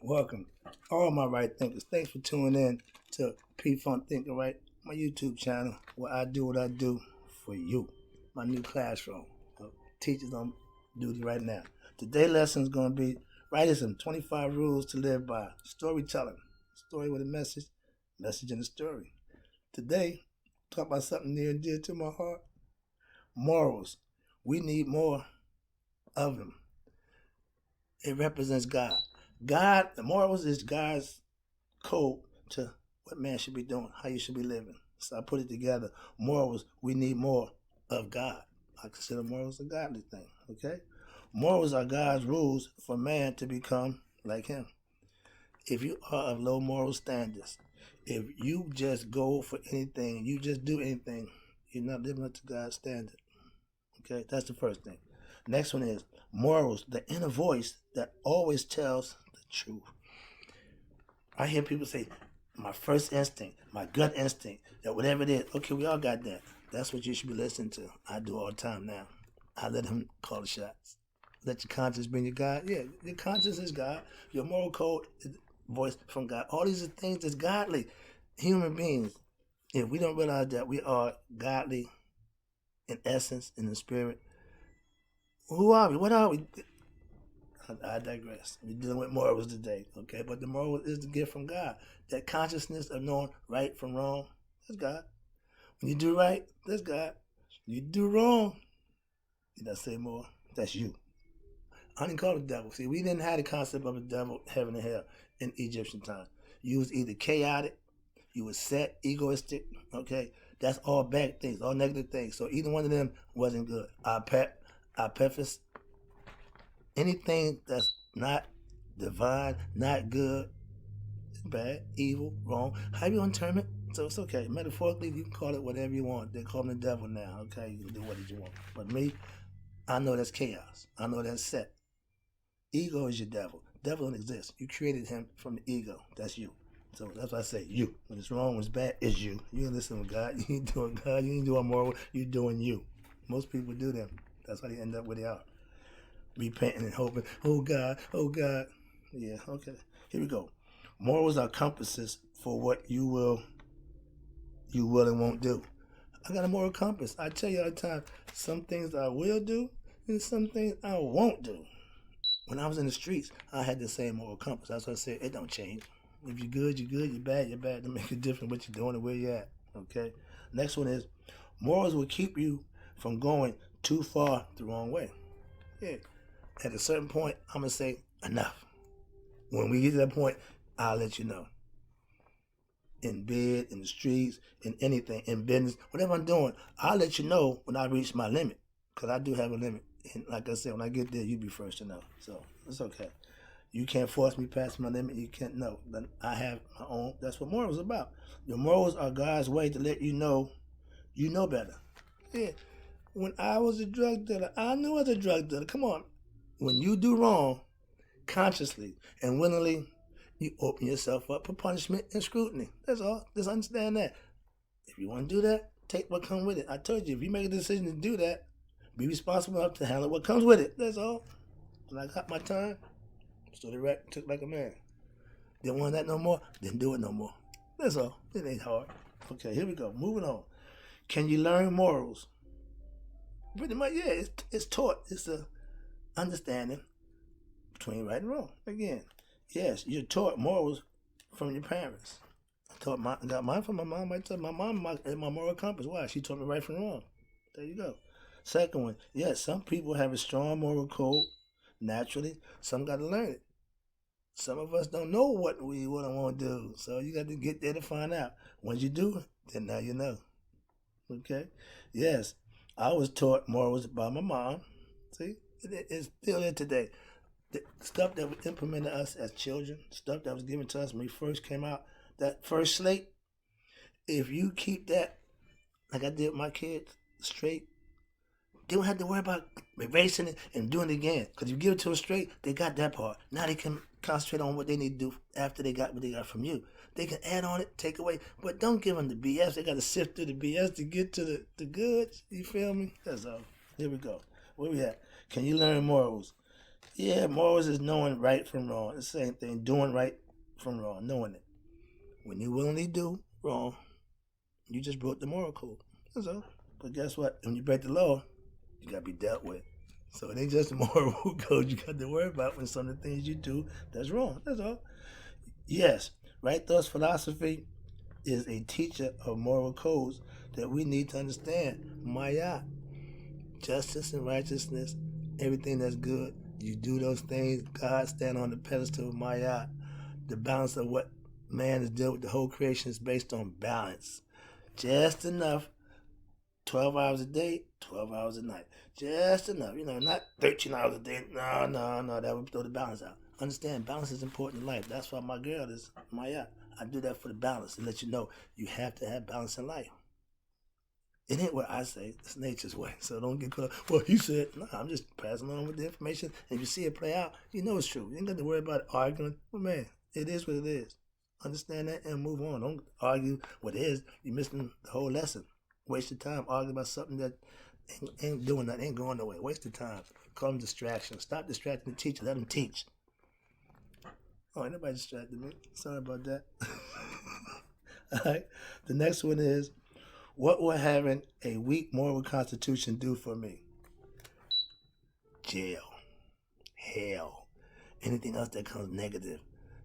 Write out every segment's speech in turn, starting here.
Welcome, all my right thinkers. Thanks for tuning in to Pfunk Thinking Right, my YouTube channel, where I do what I do for you. My new classroom. Teachers on duty right now. Today's lesson is going to be writing some 25 rules to live by. Storytelling. Story with a message. Message in a story. Today, talk about something near and dear to my heart. Morals. We need more of them. It represents God. God, the morals is God's code to what man should be doing, how you should be living. So I put it together. Morals, we need more of God. I consider morals a godly thing, okay? Morals are God's rules for man to become like him. If you are of low moral standards, if you just go for anything, you just do anything, you're not living up to God's standard. Okay, that's the first thing. Next one is morals, the inner voice that always tells the truth. I hear people say, my first instinct, my gut instinct, that whatever it is, okay, we all got that. That's what you should be listening to. I do all the time now. I let him call the shots. Let your conscience bring your God. Yeah, your conscience is God. Your moral code is voice from God. All these are things that's godly. Human beings, if we don't realize that we are godly in essence, in the spirit, who are we? What are we? I digress. We're dealing with morals today, okay? But the moral is the gift from God. That consciousness of knowing right from wrong, that's God. When you do right, that's God. When you do wrong, did I say more? That's you. I didn't call it the devil. See, we didn't have the concept of a devil, heaven and hell in Egyptian time. You was either chaotic, you was set, egoistic, okay? That's all bad things, all negative things. So either one of them wasn't good. I preface anything that's not divine, not good, bad, evil, wrong, however you want to term it. So it's okay. Metaphorically, you can call it whatever you want. They call him the devil now, okay? You can do what you want. But me, I know that's chaos. I know that's set. Ego is your devil. Devil don't exist. You created him from the ego. That's you. So that's why I say you. When it's wrong, when it's bad, it's you. You ain't listening to God. You ain't doing God. You ain't doing moral. You're doing you. Most people do them. That's why they end up where they are. Repenting and hoping, oh God, oh God. Yeah, okay. Here we go. Morals are compasses for what you will and won't do. I got a moral compass. I tell you all the time, some things I will do and some things I won't do. When I was in the streets, I had the same moral compass. That's why I said it don't change. If you're good, you're good. You're bad, you're bad. It don't make a difference what you're doing and where you're at. Okay? Next one is morals will keep you from going too far the wrong way. Yeah. At a certain point, I'm going to say, enough. When we get to that point, I'll let you know. In bed, in the streets, in anything, in business, whatever I'm doing, I'll let you know when I reach my limit. Because I do have a limit. And like I said, when I get there, you be first to know. So it's okay. You can't force me past my limit. You can't know. I have my own. That's what morals are about. Your morals are God's way to let you know better. Yeah. When I was a drug dealer, I knew I was a drug dealer. Come on. When you do wrong, consciously and willingly, you open yourself up for punishment and scrutiny. That's all. Just understand that. If you want to do that, take what comes with it. I told you, if you make a decision to do that, be responsible enough to handle what comes with it. That's all. When I got my time, stood erect, took like a man. Didn't want that no more, didn't do it no more. That's all. It ain't hard. Okay, here we go. Moving on. Can you learn morals? Pretty much, yeah. It's taught. It's a understanding between right and wrong. Again, yes, you're taught morals from your parents. Got mine from my mom. I tell my mom my moral compass. Why? She taught me right from wrong. There you go. Second one, yes, some people have a strong moral code naturally. Some got to learn it. Some of us don't know what we want to do, so you got to get there to find out. Once you do, then now you know. Okay? Yes, I was taught morals by my mom. See, it's still there today. The stuff that was implemented us as children, stuff that was given to us when we first came out, that first slate, if you keep that, like I did with my kids, straight, they don't have to worry about erasing it and doing it again. Because if you give it to them straight, they got that part. Now they can concentrate on what they need to do after they got what they got from you. They can add on it, take away, but don't give them the BS. They got to sift through the BS to get to the goods. You feel me? That's all. Here we go. Where we at? Can you learn morals? Yeah, morals is knowing right from wrong. It's the same thing. Doing right from wrong. Knowing it. When you willingly do wrong, you just broke the moral code. That's all. But guess what? When you break the law, you gotta be dealt with. So it ain't just the moral code you got to worry about when some of the things you do that's wrong. That's all. Yes, right thoughts philosophy is a teacher of moral codes that we need to understand. Maya, justice and righteousness, everything that's good. You do those things, God stand on the pedestal of Maya. The balance of what man is dealing with, the whole creation is based on balance. Just enough, 12 hours a day, 12 hours a night. Just enough, not 13 hours a day. No, that would throw the balance out. Understand, balance is important in life. That's why my girl is Maya. I do that for the balance and let you know you have to have balance in life. It ain't what I say. It's nature's way. So don't get caught up. Well, he said, no, I'm just passing on with the information. And if you see it play out, you know it's true. You ain't got to worry about arguing. Well, man, it is what it is. Understand that and move on. Don't argue what it is. You're missing the whole lesson. Waste your time arguing about something that ain't doing nothing, ain't going nowhere. Waste your time. Call them distractions. Stop distracting the teacher. Let them teach. Oh, ain't nobody distracted me. Sorry about that. All right. The next one is, what will having a weak moral constitution do for me? Jail, hell, anything else that comes negative,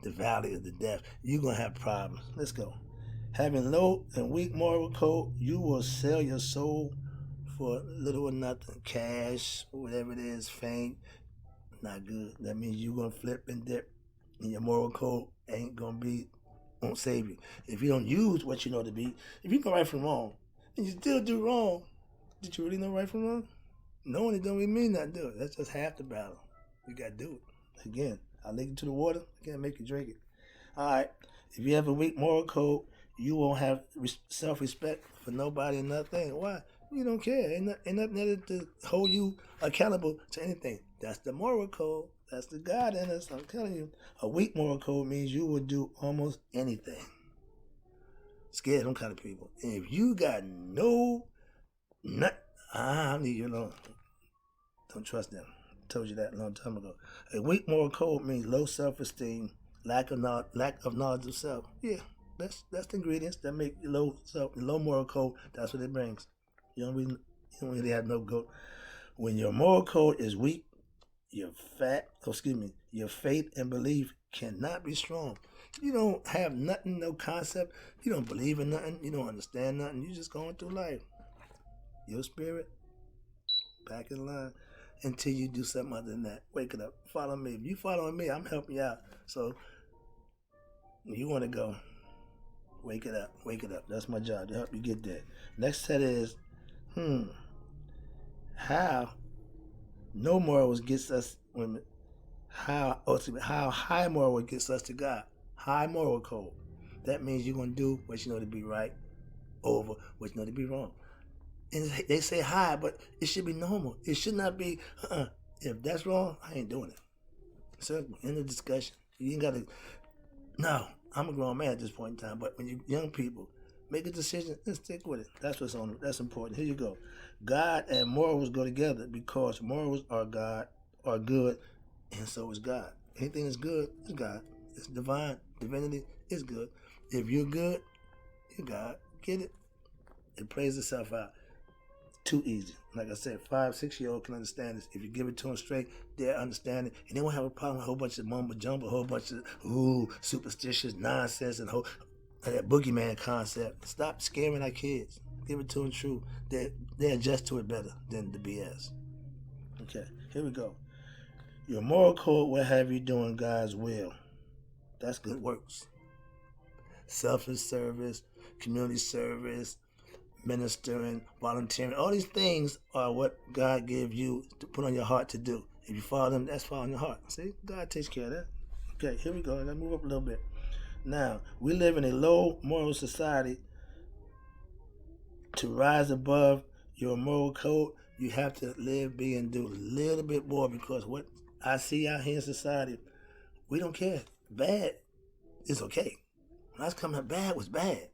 the valley of the death, you're going to have problems. Let's go. Having low and weak moral code, you will sell your soul for little or nothing. Cash, whatever it is, fame, not good. That means you're going to flip and dip, and your moral code won't save you. If you don't use what you know to be, if you know right from wrong, and you still do wrong, did you really know right from wrong? Knowing it don't really mean not do it. That's just half the battle. You got to do it. Again, I link you to the water. I can't make you drink it. All right. If you have a weak moral code, you won't have self-respect for nobody and nothing. Why? You don't care. Ain't nothing there to hold you accountable to anything. That's the moral code. That's the God in us. I'm telling you. A weak moral code means you will do almost anything. Scared of them kind of people. And if you got I leave you alone. Don't trust them. I told you that a long time ago. A weak moral code means low self-esteem, lack of knowledge of self. Yeah, that's the ingredients that make low moral code. That's what it brings. You don't really have no goat. When your moral code is weak, your faith and belief cannot be strong. You don't have nothing, no concept. You don't believe in nothing. You don't understand nothing. You're just going through life. Your spirit, back in line until you do something other than that. Wake it up. Follow me. If you following me, I'm helping you out. So you want to go. Wake it up. Wake it up. That's my job, to help you get there. Next set is, how no morals gets us women. How high moral gets us to God. High moral code. That means you're going to do what you know to be right over what you know to be wrong. And they say high, but it should be normal. It should not be, if that's wrong, I ain't doing it. Simple. End of discussion. You ain't got to, no, I'm a grown man at this point in time, but when you young people, make a decision and stick with it. That's important. Here you go. God and morals go together because morals are good, and so is God. Anything that's good is God. It's divine. Divinity is good. If you're good, you're God. Get it? It plays itself out. Too easy. Like I said, 5-6-year-old can understand this. If you give it to them straight, they'll understand it. And they won't have a problem with a whole bunch of mumbo jumbo, a whole bunch of superstitious nonsense and that boogeyman concept. Stop scaring our kids. Give it to them true. They adjust to it better than the BS. Okay, here we go. Your moral code will have you doing God's will. That's good works. Selfless service, community service, ministering, volunteering, all these things are what God gave you to put on your heart to do. If you follow them, that's following your heart. See, God takes care of that. Okay, here we go. Let's move up a little bit. Now, we live in a low moral society. To rise above your moral code, you have to live, be, and do a little bit more, because what I see out here in society, we don't care. Bad is okay. When I was coming up, bad was bad.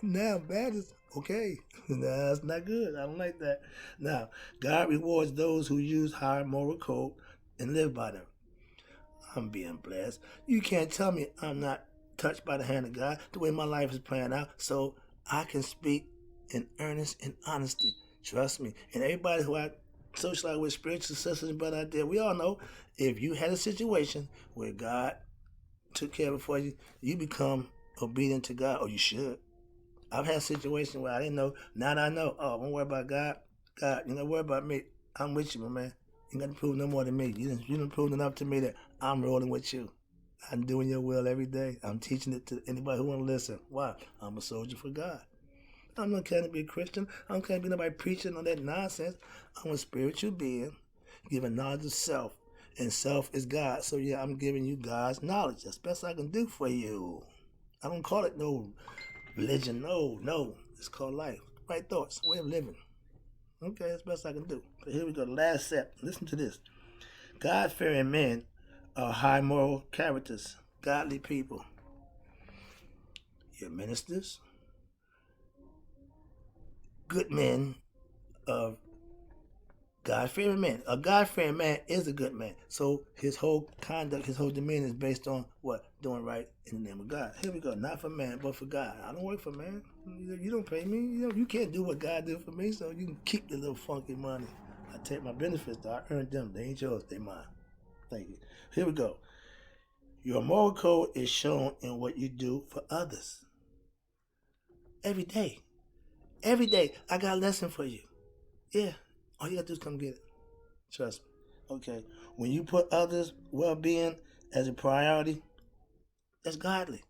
Now, bad is okay. Nah, that's not good. I don't like that. Now, God rewards those who use high moral code and live by them. I'm being blessed. You can't tell me I'm not touched by the hand of God the way my life is playing out, so I can speak in earnest and honesty. Trust me. And everybody who I socialize with, spiritual sisters and brothers out there, we all know if you had a situation where God took care of it for you, you become obedient to God, or you should. I've had situations where I didn't know. Now that I know, oh, don't worry about God. God, you don't worry about me. I'm with you, my man. You got to prove no more than me. You done proved enough to me that I'm rolling with you. I'm doing your will every day. I'm teaching it to anybody who want to listen. Why? I'm a soldier for God. I'm not trying to be a Christian. I don't care to be nobody preaching on that nonsense. I'm a spiritual being, giving knowledge of self. And self is God. So yeah, I'm giving you God's knowledge. That's the best I can do for you. I don't call it no religion. No. It's called life. Right thoughts. Way of living. Okay, that's the best I can do. But here we go. The last step. Listen to this. God-fearing men are high moral characters, godly people. Your ministers, good men of God-fearing men. A God-fearing man is a good man. So his whole conduct, his whole demeanor is based on what? Doing right in the name of God. Here we go. Not for man, but for God. I don't work for man. You don't pay me. You can't do what God did for me, so you can keep the little funky money. I take my benefits, though. I earned them. They ain't yours. They mine. Thank you. Here we go. Your moral code is shown in what you do for others. Every day. Every day. I got a lesson for you. Yeah. All you got to do is come get it. Trust me. Okay. When you put others' well-being as a priority, that's godly.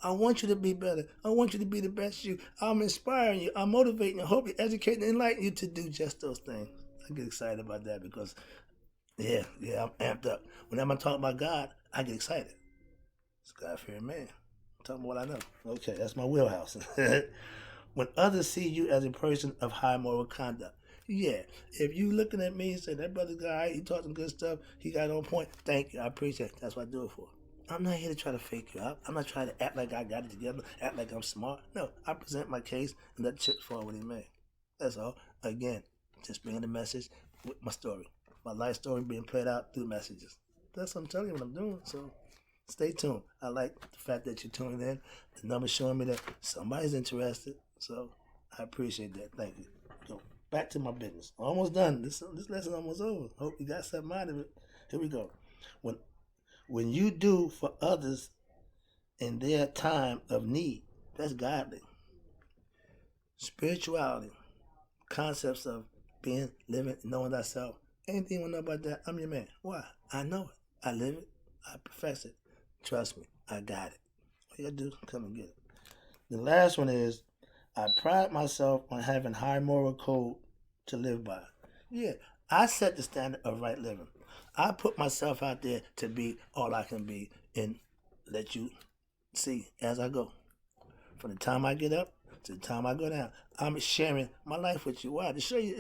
I want you to be better. I want you to be the best you. I'm inspiring you. I'm motivating you. I hope you educate and enlighten you to do just those things. I get excited about that because, yeah, I'm amped up. Whenever I talk about God, I get excited. It's a God-fearing man. I'm talking about what I know. Okay, that's my wheelhouse. When others see you as a person of high moral conduct, yeah, if you looking at me and say, that brother guy, he taught some good stuff, he got on point, thank you, I appreciate it. That's what I do it for. I'm not here to try to fake you out. I'm not trying to act like I got it together, act like I'm smart. No, I present my case and let the chips fall where they may. That's all. Again, just bringing the message with my story. My life story being played out through messages. That's what I'm telling you what I'm doing, so stay tuned. I like the fact that you're tuning in. The number's showing me that somebody's interested, so I appreciate that. Thank you. So back to my business. Almost done. This lesson almost over. Hope you got something out of it. Here we go. When you do for others in their time of need, that's godly. Spirituality, concepts of being, living, knowing thyself. Anything you want to know about that, I'm your man. Why? I know it. I live it. I profess it. Trust me, I got it. All you gotta do is come and get it. The last one is, I pride myself on having high moral code to live by. Yeah, I set the standard of right living. I put myself out there to be all I can be and let you see as I go. From the time I get up to the time I go down, I'm sharing my life with you. Why? To show you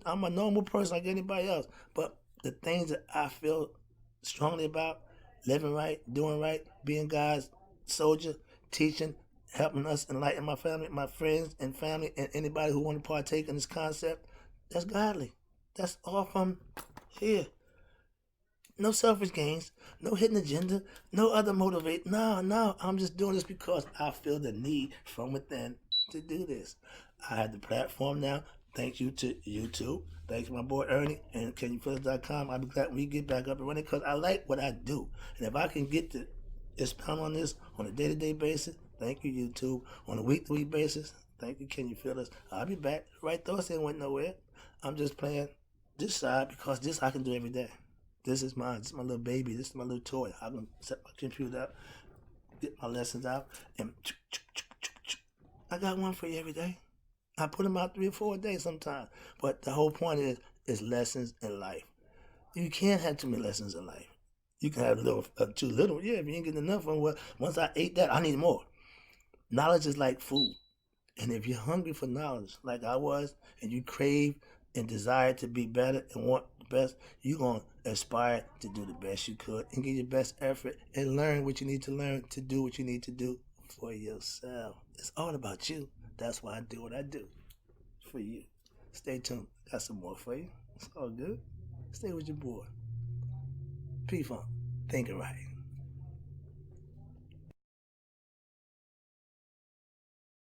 I'm a normal person like anybody else. But the things that I feel strongly about, living right, doing right, being God's soldier, teaching, helping us enlighten my family, my friends and family, and anybody who want to partake in this concept, that's godly. That's all from here. No selfish gains, no hidden agenda, no other motivate. No, I'm just doing this because I feel the need from within to do this. I have the platform now. Thank you to YouTube. Thanks to my boy Ernie and CanYouFeelIt.com. I'll be glad when we get back up and running because I like what I do. And if I can get to expound on this on a day-to-day basis, thank you, YouTube. On a week-to-week basis, thank you, Can You Feel Us? I'll be back. Right thoughts ain't went nowhere. I'm just playing this side because this I can do every day. This is mine. This is my little baby. This is my little toy. I can set my computer up, get my lessons out, and I got one for you every day. I put them out 3 or 4 a day sometimes. But the whole point is lessons in life. You can't have too many lessons in life. You can have too little. Yeah, if you ain't getting enough of them, well, once I ate that, I need more. Knowledge is like food. And if you're hungry for knowledge, like I was, and you crave and desire to be better and want the best, you're going to aspire to do the best you could and give your best effort and learn what you need to learn to do what you need to do for yourself. It's all about you. That's why I do what I do for you. Stay tuned. Got some more for you. It's all good. Stay with your boy. P-Funk, thinking right.